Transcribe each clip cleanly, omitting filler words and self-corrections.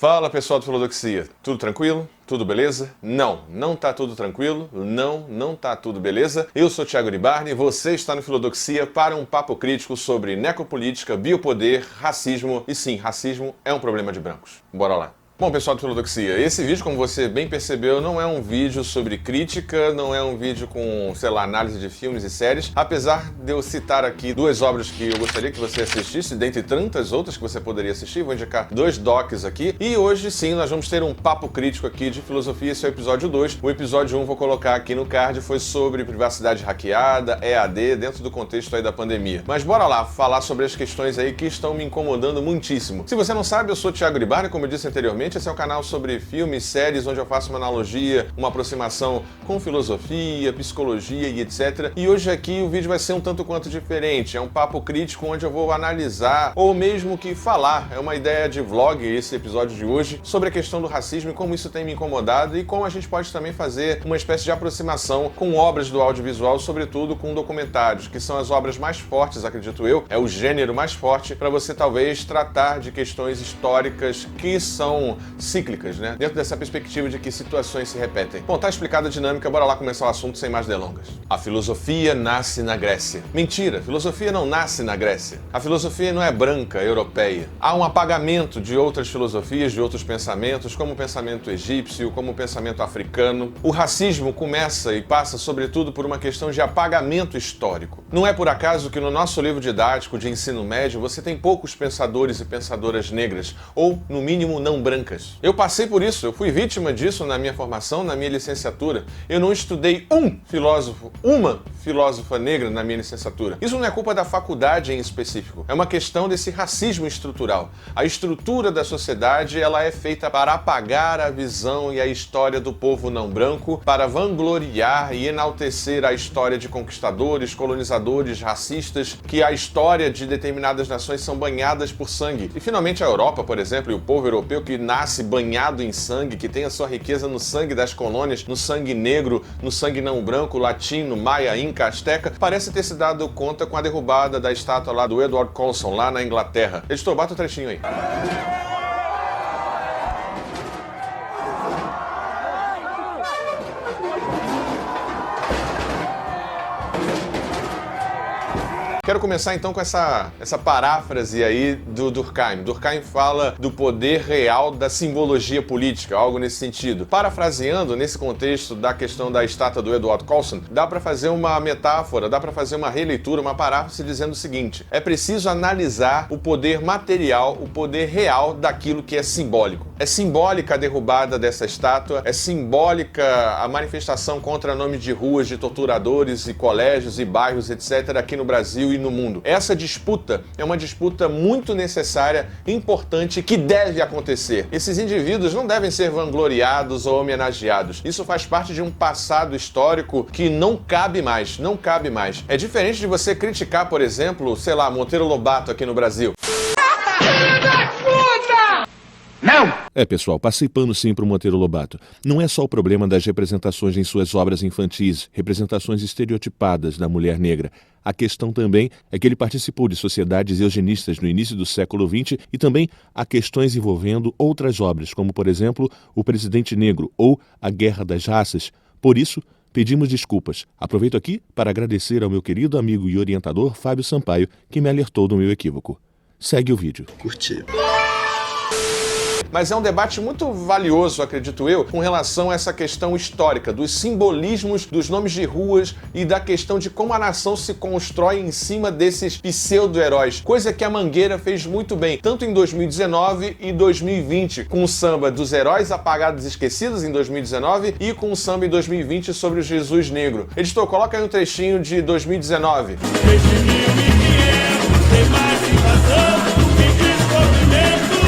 Fala pessoal do Filodoxia, tudo tranquilo? Tudo beleza? Não tá tudo tranquilo, não tá tudo beleza. Eu sou Thiago Uribarne e você está no Filodoxia para um papo crítico sobre necropolítica, biopoder, racismo e sim, racismo é um problema de brancos. Bora lá. Bom, pessoal do Filodoxia, esse vídeo, como você bem percebeu, não é um vídeo sobre crítica, não é um vídeo com, sei lá, análise de filmes e séries, apesar de eu citar aqui duas obras que eu gostaria que você assistisse, dentre tantas outras que você poderia assistir, vou indicar dois docs aqui, e hoje sim nós vamos ter um papo crítico aqui de filosofia, esse é o episódio 2, o episódio 1 vou colocar aqui no card, foi sobre privacidade hackeada, EAD, dentro do contexto aí da pandemia. Mas bora lá, falar sobre as questões aí que estão me incomodando muitíssimo. Se você não sabe, eu sou Thiago Uribarne, como eu disse anteriormente, esse é um canal sobre filmes, séries, onde eu faço uma analogia, uma aproximação com filosofia, psicologia e etc. E hoje aqui o vídeo vai ser um tanto quanto diferente, é um papo crítico onde eu vou analisar, ou mesmo que falar, é uma ideia de vlog esse episódio de hoje, sobre a questão do racismo e como isso tem me incomodado e como a gente pode também fazer uma espécie de aproximação com obras do audiovisual, sobretudo com documentários, que são as obras mais fortes, acredito eu, é o gênero mais forte para você talvez tratar de questões históricas que são cíclicas, né? Dentro dessa perspectiva de que situações se repetem. Bom, tá explicada a dinâmica, bora lá começar o assunto sem mais delongas. A filosofia nasce na Grécia. Mentira, a filosofia não nasce na Grécia. A filosofia não é branca, europeia. Há um apagamento de outras filosofias, de outros pensamentos, como o pensamento egípcio, como o pensamento africano. O racismo começa e passa, sobretudo, por uma questão de apagamento histórico. Não é por acaso que no nosso livro didático de ensino médio você tem poucos pensadores e pensadoras negras, ou, no mínimo, não brancas. Eu passei por isso, eu fui vítima disso na minha formação, na minha licenciatura. Eu não estudei uma filósofa negra na minha licenciatura. Isso não é culpa da faculdade em específico, é uma questão desse racismo estrutural. A estrutura da sociedade, ela é feita para apagar a visão e a história do povo não branco, para vangloriar e enaltecer a história de conquistadores, colonizadores, racistas, que a história de determinadas nações são banhadas por sangue. E finalmente a Europa, por exemplo, e o povo europeu que nasce banhado em sangue, que tem a sua riqueza no sangue das colônias, no sangue negro, no sangue não branco, latino, maia, inca, asteca, parece ter se dado conta com a derrubada da estátua lá do Edward Colston, lá na Inglaterra. Editor, bota o trechinho aí. Quero começar então com essa paráfrase aí do Durkheim. Durkheim fala do poder real da simbologia política, algo nesse sentido. Parafraseando, nesse contexto da questão da estátua do Edward Colston, dá para fazer uma metáfora, dá para fazer uma releitura, uma paráfrase dizendo o seguinte: é preciso analisar o poder material, o poder real daquilo que é simbólico. É simbólica a derrubada dessa estátua, é simbólica a manifestação contra nome de ruas, de torturadores e colégios e bairros, etc., aqui no Brasil e no mundo. Essa disputa é uma disputa muito necessária, importante, que deve acontecer. Esses indivíduos não devem ser vangloriados ou homenageados. Isso faz parte de um passado histórico que não cabe mais, não cabe mais. É diferente de você criticar, por exemplo, sei lá, Monteiro Lobato aqui no Brasil. Não! Pessoal, passei pano sim pro Monteiro Lobato. Não é só o problema das representações em suas obras infantis, representações estereotipadas da mulher negra. A questão também é que ele participou de sociedades eugenistas no início do século XX e também há questões envolvendo outras obras, como, por exemplo, O Presidente Negro ou A Guerra das Raças. Por isso, pedimos desculpas. Aproveito aqui para agradecer ao meu querido amigo e orientador Fábio Sampaio, que me alertou do meu equívoco. Segue o vídeo. Curti. Mas é um debate muito valioso, acredito eu, com relação a essa questão histórica, dos simbolismos, dos nomes de ruas e da questão de como a nação se constrói em cima desses pseudo-heróis. Coisa que a Mangueira fez muito bem, tanto em 2019 e 2020, com o samba dos heróis apagados e esquecidos em 2019 e com o samba em 2020 sobre o Jesus Negro. Editor, coloca aí um trechinho de 2019. Tem mais invasão do que descobrimento.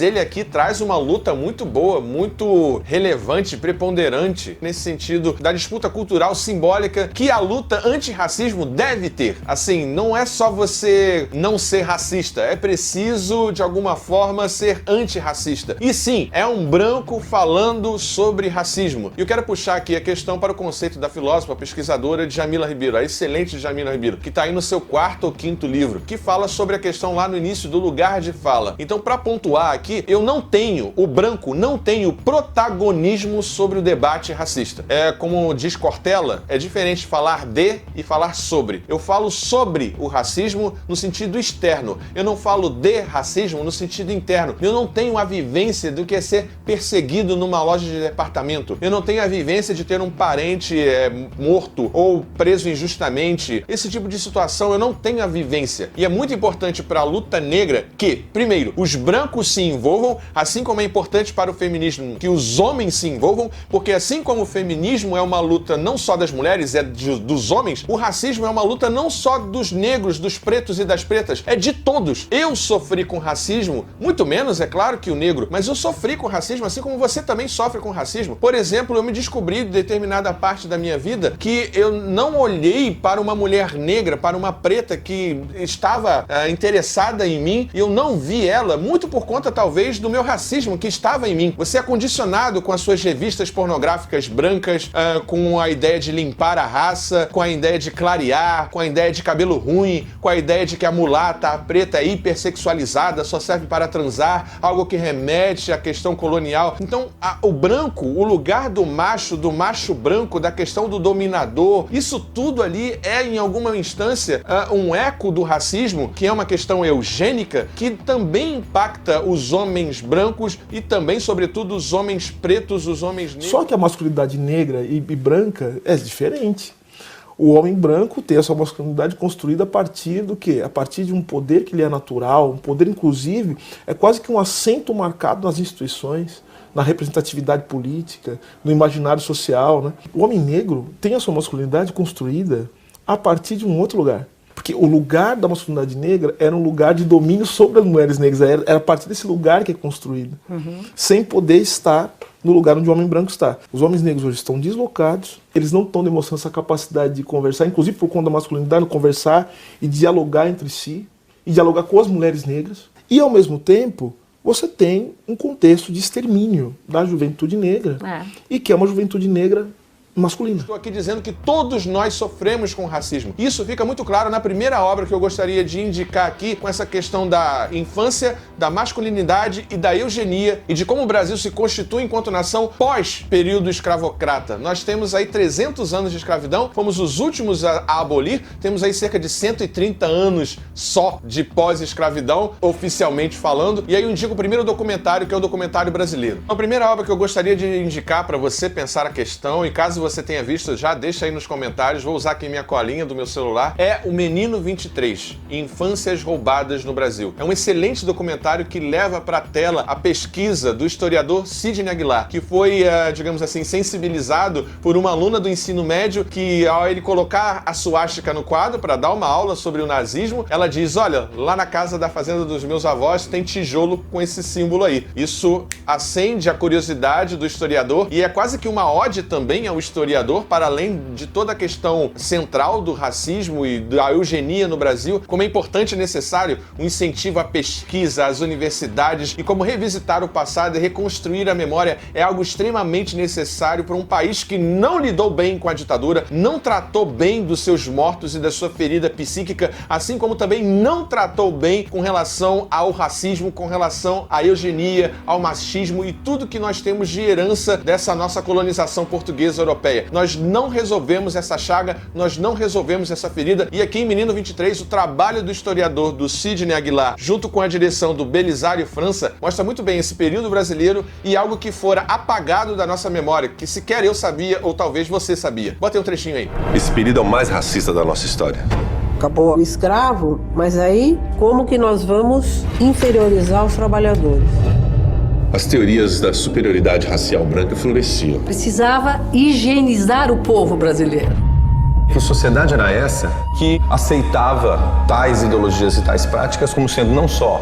Ele aqui traz uma luta muito boa, muito relevante, preponderante, nesse sentido da disputa cultural simbólica que a luta antirracismo deve ter. Assim, não é só você não ser racista, é preciso, de alguma forma, ser antirracista. E sim, é um branco falando sobre racismo. E eu quero puxar aqui a questão para o conceito da filósofa pesquisadora Djamila Ribeiro, a excelente Djamila Ribeiro, que está aí no seu 4º ou 5º livro, que fala sobre a questão lá no início do lugar de fala. Então, para pontuar aqui, aqui, o branco não tem o protagonismo sobre o debate racista. Como diz Cortella, é diferente falar de e falar sobre. Eu falo sobre o racismo no sentido externo. Eu não falo de racismo no sentido interno. Eu não tenho a vivência do que é ser perseguido numa loja de departamento. Eu não tenho a vivência de ter um parente morto ou preso injustamente. Esse tipo de situação eu não tenho a vivência. E é muito importante para a luta negra que, primeiro, os brancos se envolvam, assim como é importante para o feminismo que os homens se envolvam, porque assim como o feminismo é uma luta não só das mulheres, é dos homens, o racismo é uma luta não só dos negros, dos pretos e das pretas, é de todos. Eu sofri com racismo, muito menos, é claro, que o negro, mas eu sofri com racismo, assim como você também sofre com racismo. Por exemplo, eu me descobri em determinada parte da minha vida que eu não olhei para uma mulher negra, para uma preta que estava interessada em mim, e eu não vi ela, muito por conta talvez do meu racismo que estava em mim. Você é condicionado com as suas revistas pornográficas brancas, com a ideia de limpar a raça, com a ideia de clarear, com a ideia de cabelo ruim, com a ideia de que a mulata, a preta é hipersexualizada, só serve para transar, algo que remete à questão colonial. Então, o branco, o lugar do macho branco, da questão do dominador, isso tudo ali é, em alguma instância, um eco do racismo, que é uma questão eugênica, que também impacta os homens brancos e também, sobretudo, os homens pretos, os homens negros. Só que a masculinidade negra e branca é diferente. O homem branco tem a sua masculinidade construída a partir do quê? A partir de um poder que lhe é natural, um poder, inclusive, é quase que um assento marcado nas instituições, na representatividade política, no imaginário social, né? O homem negro tem a sua masculinidade construída a partir de um outro lugar. Porque o lugar da masculinidade negra era um lugar de domínio sobre as mulheres negras. Era a partir desse lugar que é construído. Sem poder estar no lugar onde o homem branco está. Os homens negros hoje estão deslocados, eles não estão demonstrando essa capacidade de conversar, inclusive por conta da masculinidade, conversar e dialogar entre si, e dialogar com as mulheres negras. E, ao mesmo tempo, você tem um contexto de extermínio da juventude negra, e que é uma juventude negra masculina. Estou aqui dizendo que todos nós sofremos com racismo. Isso fica muito claro na primeira obra que eu gostaria de indicar aqui, com essa questão da infância, da masculinidade e da eugenia, e de como o Brasil se constitui enquanto nação pós-período escravocrata. Nós temos aí 300 anos de escravidão, fomos os últimos a abolir, temos aí cerca de 130 anos só de pós-escravidão, oficialmente falando, e aí eu indico o primeiro documentário, que é o documentário brasileiro. A primeira obra que eu gostaria de indicar para você pensar a questão, e caso você tenha visto, já deixa aí nos comentários, vou usar aqui minha colinha do meu celular, é O Menino 23, Infâncias Roubadas no Brasil. É um excelente documentário que leva para a tela a pesquisa do historiador Sidney Aguilar, que foi, digamos assim, sensibilizado por uma aluna do ensino médio que, ao ele colocar a suástica no quadro para dar uma aula sobre o nazismo, ela diz, olha, lá na casa da fazenda dos meus avós tem tijolo com esse símbolo aí. Isso acende a curiosidade do historiador e é quase que uma ode também ao historiador, para além de toda a questão central do racismo e da eugenia no Brasil, como é importante e necessário um incentivo à pesquisa, às universidades, e como revisitar o passado e reconstruir a memória é algo extremamente necessário para um país que não lidou bem com a ditadura, não tratou bem dos seus mortos e da sua ferida psíquica, assim como também não tratou bem com relação ao racismo, com relação à eugenia, ao machismo e tudo que nós temos de herança dessa nossa colonização portuguesa europeia. Nós não resolvemos essa chaga, nós não resolvemos essa ferida, e aqui em Menino 23, o trabalho do historiador do Sidney Aguilar, junto com a direção do Belisário França, mostra muito bem esse período brasileiro e algo que fora apagado da nossa memória, que sequer eu sabia ou talvez você sabia. Bota aí um trechinho aí. Esse período é o mais racista da nossa história. Acabou o escravo, mas aí como que nós vamos inferiorizar os trabalhadores? As teorias da superioridade racial branca floresciam. Precisava higienizar o povo brasileiro. Que sociedade era essa que aceitava tais ideologias e tais práticas como sendo não só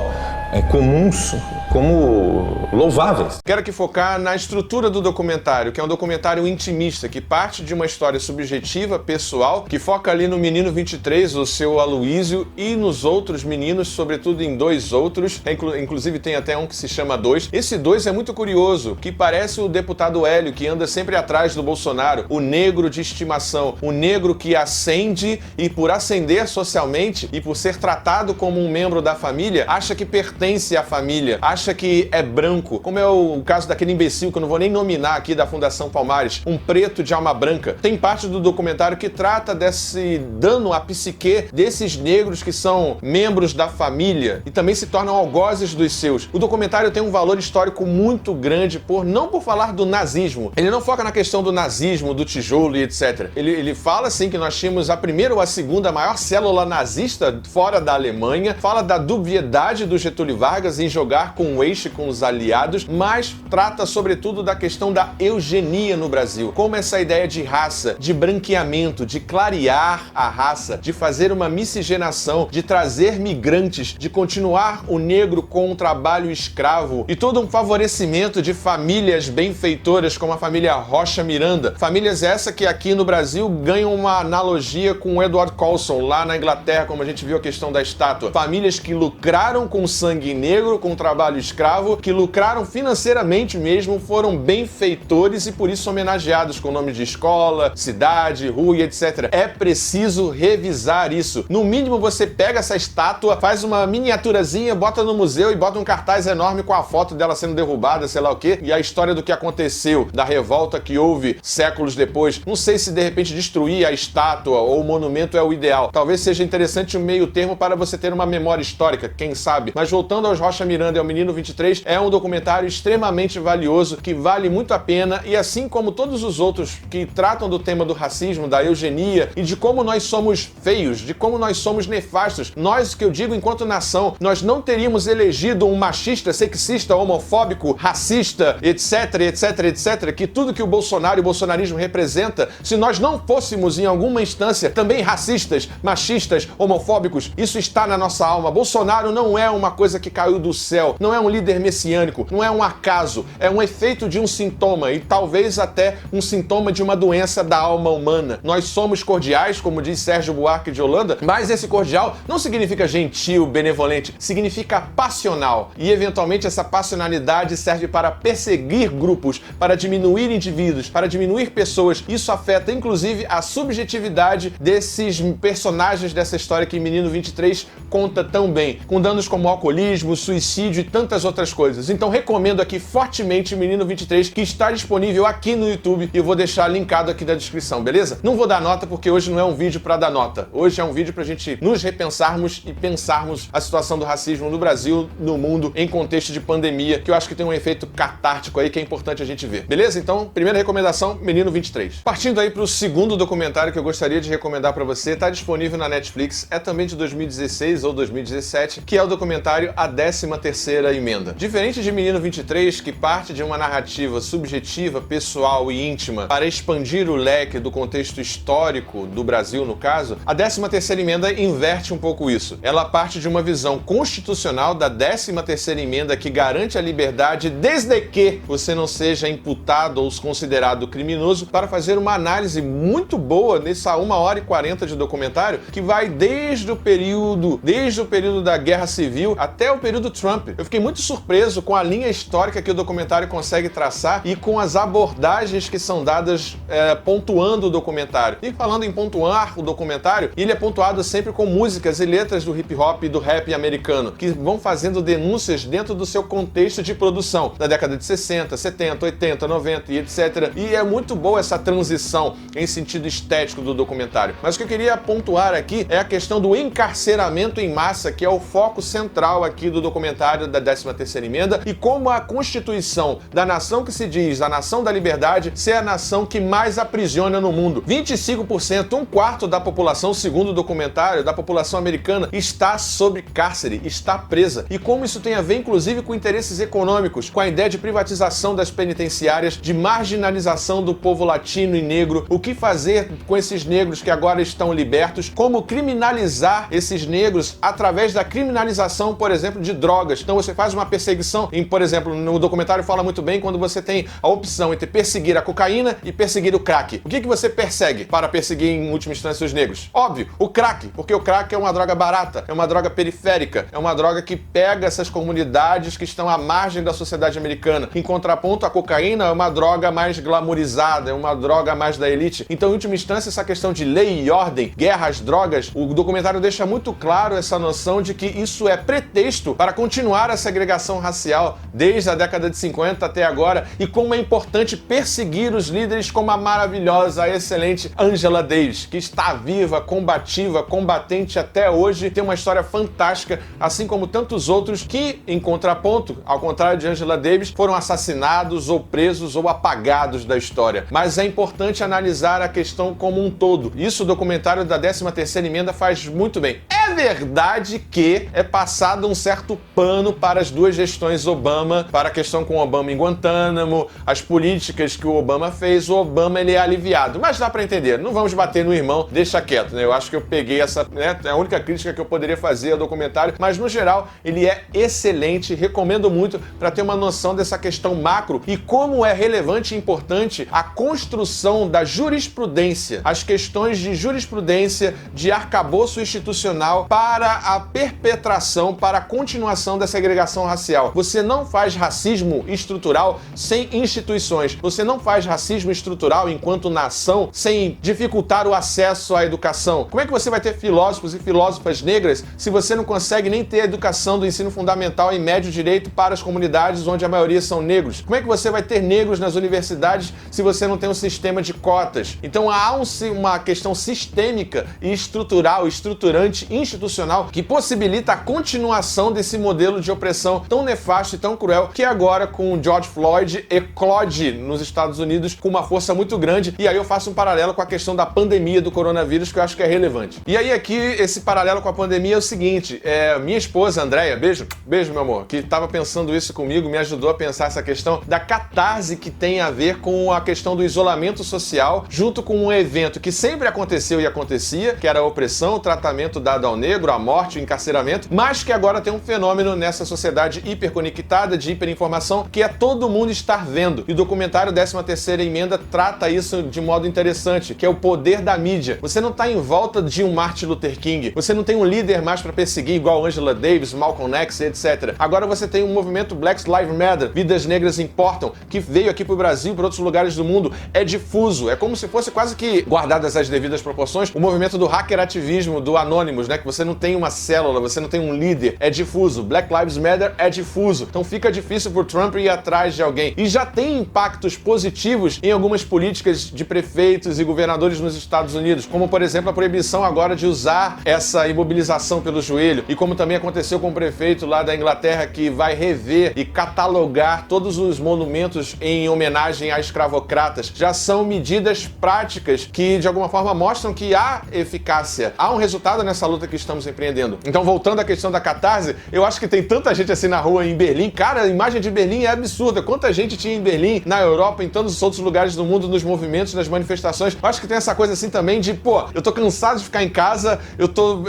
comuns, como louváveis. Quero aqui focar na estrutura do documentário, que é um documentário intimista, que parte de uma história subjetiva, pessoal, que foca ali no menino 23, o seu Aloísio, e nos outros meninos, sobretudo em dois outros, inclusive tem até um que se chama Dois. Esse Dois é muito curioso, que parece o deputado Hélio, que anda sempre atrás do Bolsonaro, o negro de estimação, o negro que ascende e por ascender socialmente e por ser tratado como um membro da família, acha que pertence à família, acha acha que é branco, como é o caso daquele imbecil que eu não vou nem nominar aqui da Fundação Palmares, um preto de alma branca. Tem parte do documentário que trata desse dano à psique desses negros que são membros da família e também se tornam algozes dos seus. O documentário tem um valor histórico muito grande não por falar do nazismo. Ele não foca na questão do nazismo, do tijolo e etc. Ele fala sim que nós tínhamos a primeira ou a segunda maior célula nazista fora da Alemanha, fala da dubiedade do Getúlio Vargas em jogar com o eixo e com os aliados, mas trata sobretudo da questão da eugenia no Brasil. Como essa ideia de raça, de branqueamento, de clarear a raça, de fazer uma miscigenação, de trazer migrantes, de continuar o negro com o trabalho escravo e todo um favorecimento de famílias benfeitoras como a família Rocha Miranda. Famílias essa que aqui no Brasil ganham uma analogia com o Edward Colson lá na Inglaterra, como a gente viu a questão da estátua. Famílias que lucraram com sangue negro, com trabalho escravo, que lucraram financeiramente mesmo, foram benfeitores e por isso homenageados com nome de escola, cidade, rua e etc. É preciso revisar isso. No mínimo você pega essa estátua, faz uma miniaturazinha, bota no museu e bota um cartaz enorme com a foto dela sendo derrubada, sei lá o quê, e a história do que aconteceu, da revolta que houve séculos depois. Não sei se de repente destruir a estátua ou o monumento é o ideal. Talvez seja interessante um meio termo para você ter uma memória histórica, quem sabe. Mas voltando aos Rocha Miranda e ao Menino 23, é um documentário extremamente valioso, que vale muito a pena, e assim como todos os outros que tratam do tema do racismo, da eugenia e de como nós somos feios, de como nós somos nefastos. Nós, que eu digo enquanto nação, nós não teríamos elegido um machista, sexista, homofóbico, racista, etc, etc, etc, que tudo que o Bolsonaro e o bolsonarismo representa, se nós não fôssemos em alguma instância também racistas, machistas, homofóbicos. Isso está na nossa alma. Bolsonaro não é uma coisa que caiu do céu, não é um líder messiânico, não é um acaso, é um efeito de um sintoma e talvez até um sintoma de uma doença da alma humana. Nós somos cordiais, como diz Sérgio Buarque de Holanda, mas esse cordial não significa gentil, benevolente, significa passional. E eventualmente essa passionalidade serve para perseguir grupos, para diminuir indivíduos, para diminuir pessoas. Isso afeta inclusive a subjetividade desses personagens dessa história que Menino 23 conta tão bem, com danos como alcoolismo, suicídio e tantas outras coisas. Então recomendo aqui fortemente Menino 23, que está disponível aqui no YouTube e eu vou deixar linkado aqui na descrição, beleza? Não vou dar nota porque hoje não é um vídeo para dar nota. Hoje é um vídeo pra gente nos repensarmos e pensarmos a situação do racismo no Brasil, no mundo, em contexto de pandemia, que eu acho que tem um efeito catártico aí que é importante a gente ver. Beleza? Então, primeira recomendação, Menino 23. Partindo aí pro segundo documentário que eu gostaria de recomendar pra você, tá disponível na Netflix, é também de 2016 ou 2017, que é o documentário A 13ª Emenda. Diferente de Menino 23, que parte de uma narrativa subjetiva, pessoal e íntima para expandir o leque do contexto histórico do Brasil, no caso, a 13ª Emenda inverte um pouco isso. Ela parte de uma visão constitucional da 13ª Emenda que garante a liberdade desde que você não seja imputado ou considerado criminoso, para fazer uma análise muito boa nessa 1h40 de documentário que vai desde o período da Guerra Civil até o período Trump. Eu fiquei muito surpreso com a linha histórica que o documentário consegue traçar e com as abordagens que são dadas pontuando o documentário. E falando em pontuar o documentário, ele é pontuado sempre com músicas e letras do hip hop e do rap americano, que vão fazendo denúncias dentro do seu contexto de produção, da década de 60, 70, 80, 90 e etc. E é muito boa essa transição em sentido estético do documentário. Mas o que eu queria pontuar aqui é a questão do encarceramento em massa, que é o foco central aqui do documentário da 13ª Emenda, e como a Constituição da nação que se diz a nação da liberdade ser a nação que mais aprisiona no mundo. 25%, um quarto da população, segundo o documentário, da população americana, está sob cárcere, está presa. E como isso tem a ver, inclusive, com interesses econômicos, com a ideia de privatização das penitenciárias, de marginalização do povo latino e negro, o que fazer com esses negros que agora estão libertos, como criminalizar esses negros através da criminalização, por exemplo, de drogas. Então você faz uma perseguição, por exemplo, no documentário fala muito bem quando você tem a opção entre perseguir a cocaína e perseguir o crack. O que você persegue para perseguir, em última instância, os negros? Óbvio, o crack, porque o crack é uma droga barata, é uma droga periférica, é uma droga que pega essas comunidades que estão à margem da sociedade americana. Em contraponto, a cocaína é uma droga mais glamourizada, é uma droga mais da elite. Então, em última instância, essa questão de lei e ordem, guerra às drogas, o documentário deixa muito claro essa noção de que isso é pretexto para continuar essa segregação racial desde a década de 50 até agora e como é importante perseguir os líderes como a maravilhosa, a excelente Angela Davis, que está viva, combativa, combatente até hoje, tem uma história fantástica, assim como tantos outros que, em contraponto, ao contrário de Angela Davis, foram assassinados ou presos ou apagados da história. Mas é importante analisar a questão como um todo. Isso o documentário da 13ª Emenda faz muito bem. É verdade que é passado um certo pano para as duas gestões Obama, para a questão com o Obama em Guantánamo, as políticas que o Obama fez, o Obama ele é aliviado. Mas dá para entender, não vamos bater no irmão, deixa quieto, né? Eu acho que eu peguei essa, né? É a única crítica que eu poderia fazer ao documentário, mas no geral ele é excelente, recomendo muito para ter uma noção dessa questão macro e como é relevante e importante a construção da jurisprudência, as questões de jurisprudência, de arcabouço institucional para a perpetração, para a continuação da segregação racial. Você não faz racismo estrutural sem instituições. Você não faz racismo estrutural enquanto nação sem dificultar o acesso à educação. Como é que você vai ter filósofos e filósofas negras se você não consegue nem ter a educação do ensino fundamental e médio direito para as comunidades onde a maioria são negros? Como é que você vai ter negros nas universidades se você não tem um sistema de cotas? Então há uma questão sistêmica e estrutural, estruturante, institucional, que possibilita a continuação desse modelo de opressão tão nefasto e tão cruel que agora com o George Floyd eclode nos Estados Unidos com uma força muito grande. E aí eu faço um paralelo com a questão da pandemia do coronavírus que eu acho que é relevante. E aí aqui esse paralelo com a pandemia é o seguinte, minha esposa Andréia, beijo meu amor, que estava pensando isso comigo, me ajudou a pensar essa questão da catarse que tem a ver com a questão do isolamento social, junto com um evento que sempre aconteceu e acontecia, que era a opressão, o tratamento dado ao negro, a morte, o encarceramento, mas que agora tem um fenômeno nessa sociedade hiperconectada, de hiperinformação, que é todo mundo estar vendo. E o documentário 13ª Emenda trata isso de modo interessante, que é o poder da mídia. Você não está em volta de um Martin Luther King, você não tem um líder mais para perseguir igual Angela Davis, Malcolm X, etc. Agora você tem um movimento Black Lives Matter, Vidas Negras Importam, que veio aqui pro Brasil e para outros lugares do mundo, é difuso, é como se fosse quase que, guardadas as devidas proporções, o movimento do hacker ativismo, do Anonymous, né, que você não tem uma célula, você não tem um líder, é difuso. Black Lives Matter é difuso. Então fica difícil pro Trump ir atrás de alguém. E já tem impactos positivos em algumas políticas de prefeitos e governadores nos Estados Unidos, como por exemplo a proibição agora de usar essa imobilização pelo joelho, e como também aconteceu com o prefeito lá da Inglaterra que vai rever e catalogar todos os monumentos em homenagem a escravocratas. Já são medidas práticas que de alguma forma mostram que há eficácia, há um resultado nessa luta que estamos empreendendo. Então, voltando à questão da catarse, eu acho que tem tanta gente assim na rua em Berlim. Cara, a imagem de Berlim é absurda. Quanta gente tinha em Berlim, na Europa, em todos os outros lugares do mundo, nos movimentos, nas manifestações. Eu acho que tem essa coisa assim também de, eu tô cansado de ficar em casa, eu tô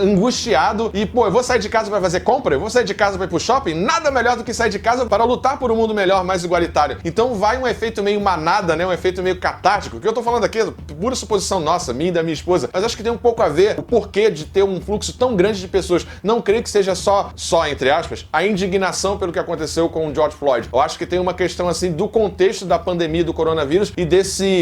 angustiado e, eu vou sair de casa pra fazer compra? Eu vou sair de casa pra ir pro shopping? Nada melhor do que sair de casa para lutar por um mundo melhor, mais igualitário. Então vai um efeito meio manada, né? Um efeito meio catártico. O que eu tô falando aqui é pura suposição nossa, minha e da minha esposa, mas acho que tem um pouco a ver o porquê de ter um fluxo tão grande de pessoas. Não creio que seja só entre aspas, a indignação pelo que aconteceu com o George Floyd. Eu acho que tem uma questão assim do contexto da pandemia do coronavírus e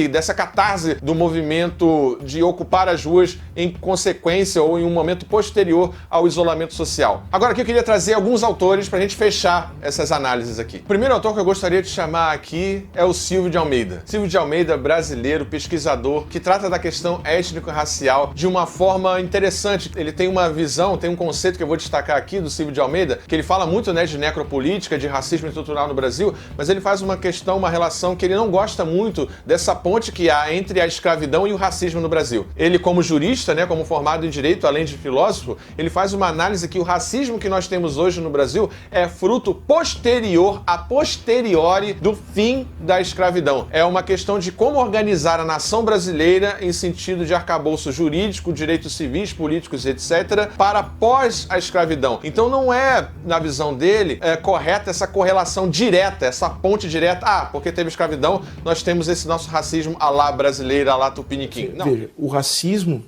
dessa catarse do movimento de ocupar as ruas em consequência ou em um momento posterior ao isolamento social. Agora aqui eu queria trazer alguns autores pra gente fechar essas análises aqui. O primeiro autor que eu gostaria de chamar aqui é o Silvio de Almeida. Silvio de Almeida, brasileiro, pesquisador, que trata da questão étnico-racial de uma forma interessante. Ele tem uma visão, tem um conceito que eu vou destacar aqui do Silvio de Almeida, que ele fala muito, né, de necropolítica, de racismo estrutural no Brasil, mas ele faz uma relação que ele não gosta muito dessa ponte que há entre a escravidão e o racismo no Brasil. Ele, como jurista, né, como formado em direito, além de filósofo, ele faz uma análise que o racismo que nós temos hoje no Brasil é fruto posterior, a posteriori do fim da escravidão. É uma questão de como organizar a nação brasileira em sentido de arcabouço jurídico, direitos civis, políticos, etc., para pós a escravidão. Então não é, na visão dele, correta essa correlação direta, essa ponte direta, porque teve escravidão, nós temos esse nosso racismo à lá brasileira, à lá tupiniquim. Não. Veja, o racismo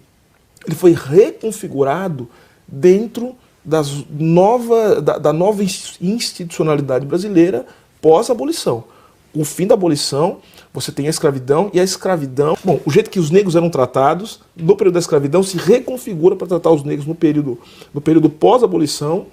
ele foi reconfigurado dentro da nova institucionalidade brasileira pós-abolição. O fim da abolição, você tem a escravidão, e a escravidão... Bom, o jeito que os negros eram tratados no período da escravidão se reconfigura para tratar os negros no período pós-abolição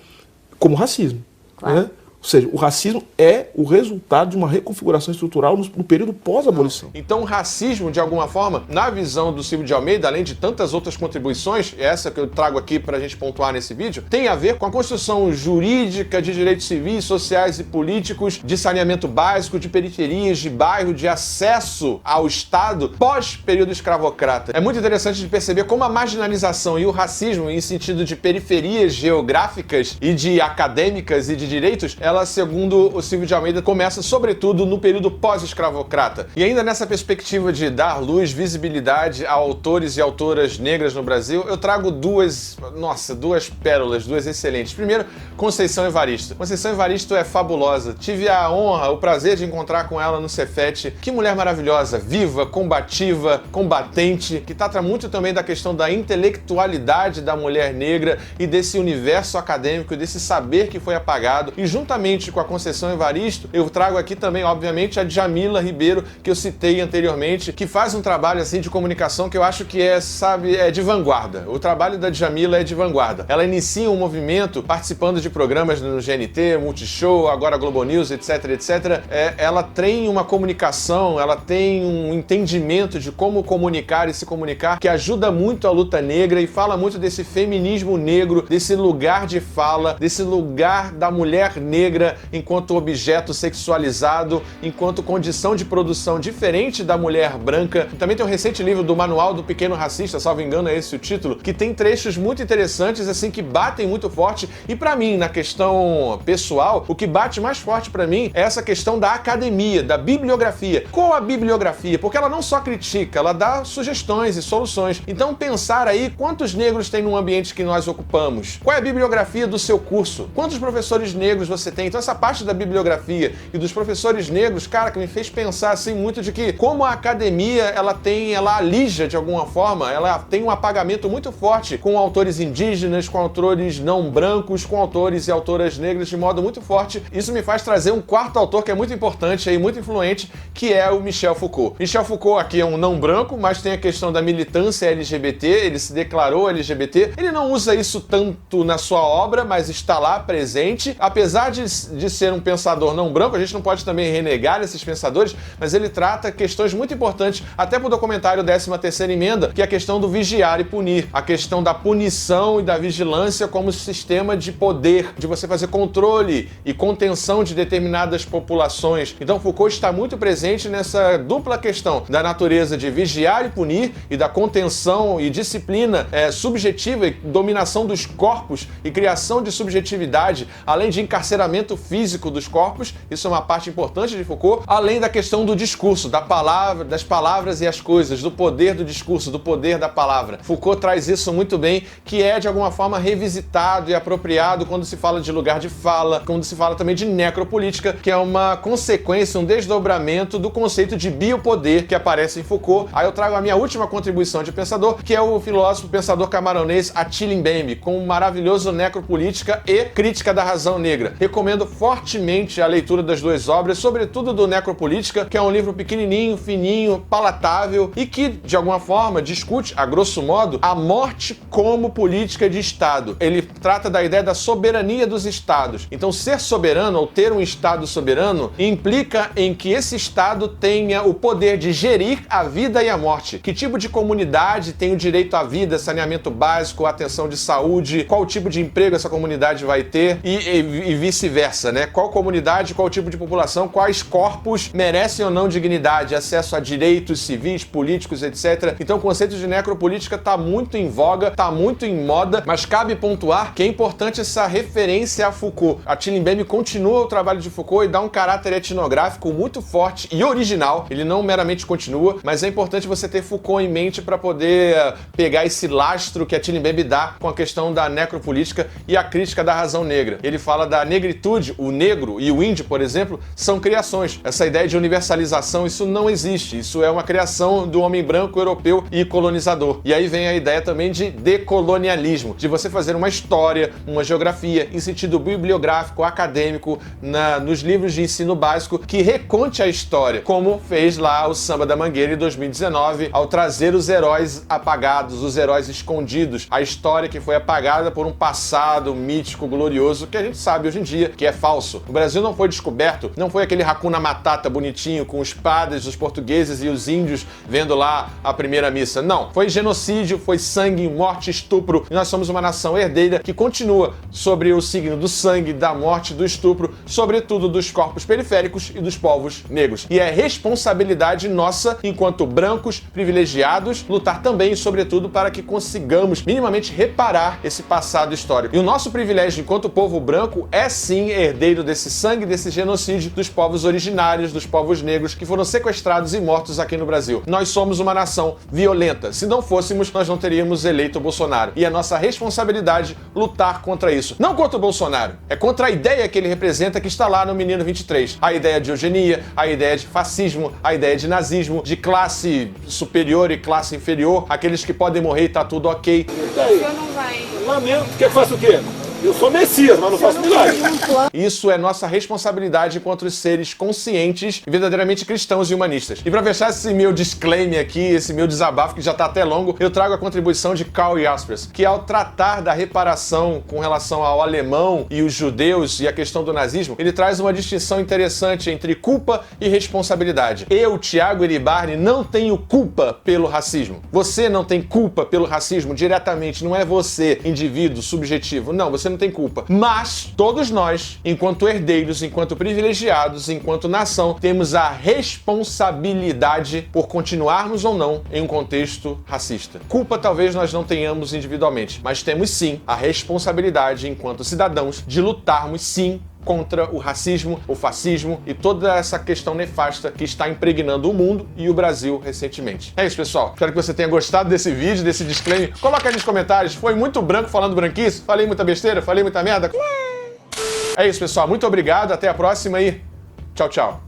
como racismo. Claro. Né? Ou seja, o racismo é o resultado de uma reconfiguração estrutural no período pós-abolição. Então o racismo, de alguma forma, na visão do Silvio de Almeida, além de tantas outras contribuições, essa que eu trago aqui para a gente pontuar nesse vídeo, tem a ver com a construção jurídica de direitos civis, sociais e políticos, de saneamento básico, de periferias, de bairro, de acesso ao Estado pós-período escravocrata. É muito interessante de perceber como a marginalização e o racismo, em sentido de periferias geográficas e de acadêmicas e de direitos, ela, segundo o Silvio de Almeida, começa sobretudo no período pós-escravocrata. E ainda nessa perspectiva de dar luz, visibilidade a autores e autoras negras no Brasil, eu trago duas pérolas, duas excelentes. Primeiro, Conceição Evaristo. Conceição Evaristo é fabulosa. Tive a honra, o prazer de encontrar com ela no Cefet. Que mulher maravilhosa, viva, combativa, combatente, que trata muito também da questão da intelectualidade da mulher negra e desse universo acadêmico, desse saber que foi apagado. E juntamente com a Conceição Evaristo, eu trago aqui também, obviamente, a Djamila Ribeiro, que eu citei anteriormente, que faz um trabalho assim de comunicação que eu acho que é de vanguarda. O trabalho da Djamila é de vanguarda. Ela inicia um movimento participando de programas no GNT, Multishow, agora Globo News, etc, etc. Ela tem uma comunicação, ela tem um entendimento de como comunicar e se comunicar, que ajuda muito a luta negra e fala muito desse feminismo negro, desse lugar de fala, desse lugar da mulher negra enquanto objeto sexualizado, enquanto condição de produção diferente da mulher branca. Também tem um recente livro do Manual do Pequeno Racista, salvo engano é esse o título, que tem trechos muito interessantes, assim, que batem muito forte. E pra mim, na questão pessoal, o que bate mais forte pra mim é essa questão da academia, da bibliografia. Qual a bibliografia? Porque ela não só critica, ela dá sugestões e soluções. Então pensar aí quantos negros tem no ambiente que nós ocupamos. Qual é a bibliografia do seu curso? Quantos professores negros você tem? Então essa parte da bibliografia e dos professores negros, cara, que me fez pensar assim muito de que como a academia ela alija de alguma forma, ela tem um apagamento muito forte com autores indígenas, com autores não brancos, com autores e autoras negras de modo muito forte. Isso me faz trazer um quarto autor que é muito importante e muito influente, que é o Michel Foucault. Michel Foucault aqui é um não branco, mas tem a questão da militância LGBT, ele se declarou LGBT, ele não usa isso tanto na sua obra, mas está lá presente, apesar de ser um pensador não branco, a gente não pode também renegar esses pensadores, mas ele trata questões muito importantes, até pro documentário 13ª Emenda, que é a questão do vigiar e punir, a questão da punição e da vigilância como sistema de poder, de você fazer controle e contenção de determinadas populações. Então Foucault está muito presente nessa dupla questão da natureza de vigiar e punir e da contenção e disciplina subjetiva e dominação dos corpos e criação de subjetividade, além de encarceramento físico dos corpos. Isso é uma parte importante de Foucault, além da questão do discurso, da palavra, das palavras e as coisas, do poder do discurso, do poder da palavra. Foucault traz isso muito bem, que é de alguma forma revisitado e apropriado quando se fala de lugar de fala, quando se fala também de necropolítica, que é uma consequência, um desdobramento do conceito de biopoder que aparece em Foucault. Aí eu trago a minha última contribuição de pensador, que é o filósofo pensador camaronês Attila Mbembe, com um maravilhoso Necropolítica e Crítica da Razão Negra. Recomendo fortemente a leitura das duas obras, sobretudo do Necropolítica, que é um livro pequenininho, fininho, palatável e que, de alguma forma, discute, a grosso modo, a morte como política de Estado. Ele trata da ideia da soberania dos Estados. Então, ser soberano ou ter um Estado soberano implica em que esse Estado tenha o poder de gerir a vida e a morte. Que tipo de comunidade tem o direito à vida, saneamento básico, atenção de saúde, qual tipo de emprego essa comunidade vai ter e vice-versa, né? Qual comunidade, qual tipo de população, quais corpos merecem ou não dignidade, acesso a direitos civis, políticos, etc. Então o conceito de necropolítica está muito em voga, está muito em moda, mas cabe pontuar que é importante essa referência a Foucault. Attila Mbembe continua o trabalho de Foucault e dá um caráter etnográfico muito forte e original. Ele não meramente continua, mas é importante você ter Foucault em mente para poder pegar esse lastro que Attila Mbembe dá com a questão da necropolítica e a crítica da razão negra. Ele fala da negritude, o negro e o índio, por exemplo, são criações. Essa ideia de universalização, isso não existe. Isso é uma criação do homem branco, europeu e colonizador. E aí vem a ideia também de decolonialismo, de você fazer uma história, uma geografia, em sentido bibliográfico, acadêmico, nos livros de ensino básico, que reconte a história, como fez lá o Samba da Mangueira em 2019, ao trazer os heróis apagados, os heróis escondidos, a história que foi apagada por um passado mítico, glorioso, que a gente sabe hoje em dia dia que é falso. O Brasil não foi descoberto, não foi aquele Hakuna Matata bonitinho com os padres, os portugueses e os índios vendo lá a primeira missa. Não, foi genocídio, foi sangue, morte, estupro. E nós somos uma nação herdeira que continua sobre o signo do sangue, da morte, do estupro, sobretudo dos corpos periféricos e dos povos negros. E é responsabilidade nossa, enquanto brancos privilegiados, lutar também, sobretudo, para que consigamos minimamente reparar esse passado histórico. E o nosso privilégio enquanto povo branco é sim herdeiro desse sangue, desse genocídio dos povos originários, dos povos negros que foram sequestrados e mortos aqui no Brasil. Nós somos uma nação violenta. Se não fôssemos, nós não teríamos eleito o Bolsonaro. E é nossa responsabilidade lutar contra isso. Não contra o Bolsonaro, é contra a ideia que ele representa, que está lá no Menino 23. A ideia de eugenia, a ideia de fascismo, a ideia de nazismo, de classe superior e classe inferior, aqueles que podem morrer e tá tudo ok. O senhor não vai... Lamento. Quer que faça o quê? Eu sou Messias, mas não faço milagre. Isso é nossa responsabilidade contra os seres conscientes e verdadeiramente cristãos e humanistas. E para fechar esse meu disclaimer aqui, esse meu desabafo que já tá até longo, eu trago a contribuição de Karl Jaspers, que ao tratar da reparação com relação ao alemão e os judeus e a questão do nazismo, ele traz uma distinção interessante entre culpa e responsabilidade. Eu, Thiago Iribarne, não tenho culpa pelo racismo. Você não tem culpa pelo racismo diretamente, não é você, indivíduo, subjetivo. Não, você não tem culpa. Mas todos nós, enquanto herdeiros, enquanto privilegiados, enquanto nação, temos a responsabilidade por continuarmos ou não em um contexto racista. Culpa talvez nós não tenhamos individualmente, mas temos sim a responsabilidade enquanto cidadãos de lutarmos sim contra o racismo, o fascismo e toda essa questão nefasta que está impregnando o mundo e o Brasil recentemente. É isso, pessoal. Espero que você tenha gostado desse vídeo, desse disclaimer. Coloca aí nos comentários. Foi muito branco falando branquice? Falei muita besteira? Falei muita merda? É isso, pessoal. Muito obrigado. Até a próxima e tchau, tchau.